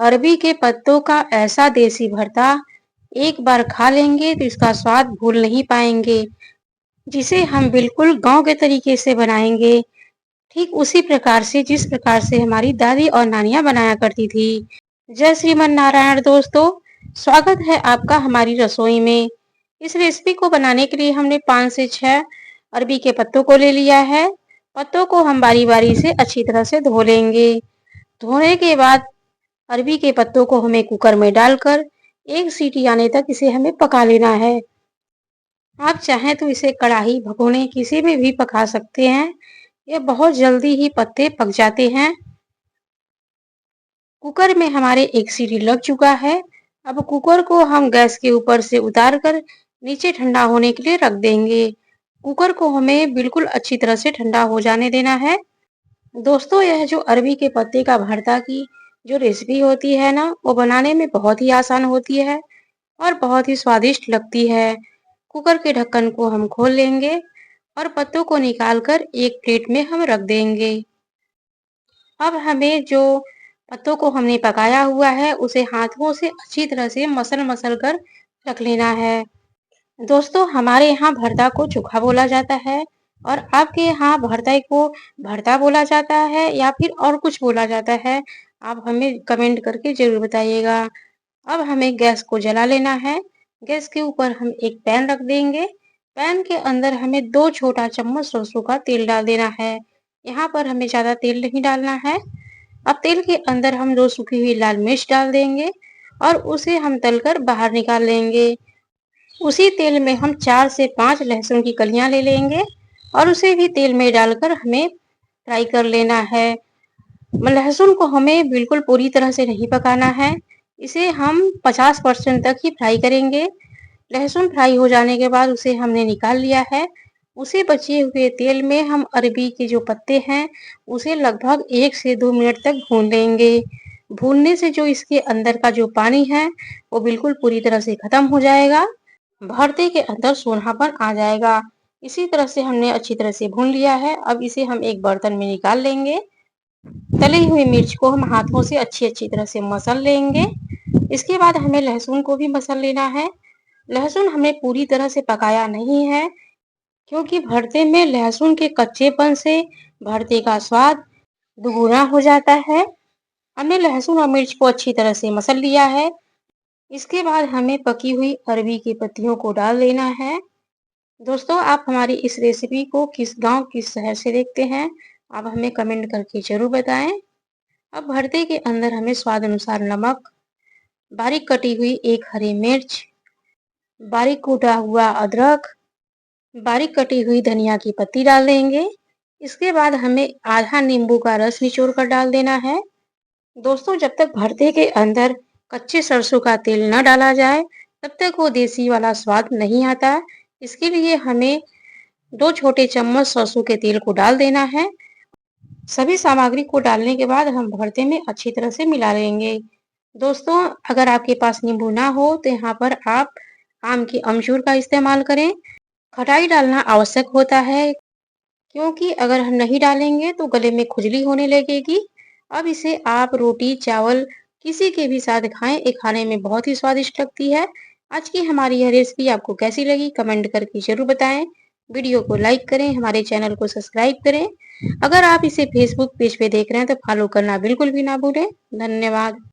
अरबी के पत्तों का ऐसा देसी भरता एक बार खा लेंगे तो इसका स्वाद भूल नहीं पाएंगे। जिसे हम बिल्कुल गांव के तरीके से बनाएंगे, ठीक उसी प्रकार से जिस प्रकार से हमारी दादी और नानियां बनाया करती थी। जय श्रीमन नारायण दोस्तों, स्वागत है आपका हमारी रसोई में। इस रेसिपी को बनाने के लिए हमने 5 से 6 अरबी के पत्तों को ले लिया है। पत्तों को हम बारी बारी से अच्छी तरह से धो लेंगे। धोने के बाद अरबी के पत्तों को हमें कुकर में डालकर 1 सीटी आने तक इसे हमें पका लेना है। आप चाहें तो इसे कढ़ाई भगोने किसी में भी पका सकते हैं। ये बहुत जल्दी ही पत्ते पक जाते हैं। कुकर में हमारे 1 सीटी लग चुका है। अब कुकर को हम गैस के ऊपर से उतार कर नीचे ठंडा होने के लिए रख देंगे। कुकर को हमें बिल्कुल अच्छी तरह से ठंडा हो जाने देना है। दोस्तों, यह जो अरबी के पत्ते का भरता की जो रेसिपी होती है ना, वो बनाने में बहुत ही आसान होती है और बहुत ही स्वादिष्ट लगती है। कुकर के ढक्कन को हम खोल लेंगे और पत्तों को निकालकर एक प्लेट में हम रख देंगे। अब हमें जो पत्तों को हमने पकाया हुआ है उसे हाथों से अच्छी तरह से मसल कर रख लेना है। दोस्तों, हमारे यहाँ भरता को चोखा बोला जाता है और आपके यहाँ भरता को भरता बोला जाता है या फिर और कुछ बोला जाता है, आप हमें कमेंट करके जरूर बताइएगा। अब हमें गैस को जला लेना है। गैस के ऊपर हम एक पैन रख देंगे। पैन के अंदर हमें 2 छोटा चम्मच सरसों का तेल डाल देना है। यहाँ पर हमें ज्यादा तेल नहीं डालना है। अब तेल के अंदर हम 2 सूखी हुई लाल मिर्च डाल देंगे और उसे हम तलकर बाहर निकाल लेंगे। उसी तेल में हम 4 से 5 लहसुन की कलियां ले लेंगे और उसे भी तेल में डालकर हमें फ्राई कर लेना है। लहसुन को हमें बिल्कुल पूरी तरह से नहीं पकाना है। इसे हम 50% तक ही फ्राई करेंगे। लहसुन फ्राई हो जाने के बाद उसे हमने निकाल लिया है। उसे बचे हुए तेल में हम अरबी के जो पत्ते हैं उसे लगभग 1 से 2 मिनट तक भून लेंगे। भूनने से जो इसके अंदर का जो पानी है वो बिल्कुल पूरी तरह से खत्म हो जाएगा। भरते के अंदर सोनापन आ जाएगा। इसी तरह से हमने अच्छी तरह से भून लिया है। अब इसे हम एक बर्तन में निकाल लेंगे। तली हुई मिर्च को हम हाथों से अच्छी तरह से मसल लेंगे। इसके बाद हमें लहसुन को भी मसल लेना है। लहसुन हमें पूरी तरह से पकाया नहीं है, क्योंकि भरते में लहसुन के कच्चेपन से भरते का स्वाद दुगुना हो जाता है। हमने लहसुन और मिर्च को अच्छी तरह से मसल लिया है। इसके बाद हमें पकी हुई अरबी की पत्तियों को डाल देना है। दोस्तों, आप हमारी इस रेसिपी को किस गांव किस शहर से देखते हैं, आप हमें कमेंट करके जरूर बताएं। अब भरते के अंदर हमें स्वाद अनुसार नमक, बारीक कटी हुई 1 हरी मिर्च, बारीक कूटा हुआ अदरक, बारीक कटी हुई धनिया की पत्ती डाल देंगे। इसके बाद हमें आधा नींबू का रस निचोड़ कर डाल देना है। दोस्तों, जब तक भरते के अंदर कच्चे सरसों का तेल न डाला जाए तब तक वो देसी वाला स्वाद नहीं आता। इसके लिए हमें 2 छोटे चम्मच सरसों के तेल को डाल देना है। सभी सामग्री को डालने के बाद हम भरते में अच्छी तरह से मिला लेंगे। दोस्तों, अगर आपके पास नींबू ना हो तो यहाँ पर आप आम की अमचूर का इस्तेमाल करें। खटाई डालना आवश्यक होता है, क्योंकि अगर हम नहीं डालेंगे तो गले में खुजली होने लगेगी। अब इसे आप रोटी चावल किसी के भी साथ खाएं, ये खाने में बहुत ही स्वादिष्ट लगती है। आज की हमारी यह रेसिपी आपको कैसी लगी कमेंट करके जरूर बताएं। वीडियो को लाइक करें, हमारे चैनल को सब्सक्राइब करें। अगर आप इसे फेसबुक पेज पे देख रहे हैं तो फॉलो करना बिल्कुल भी ना भूलें। धन्यवाद।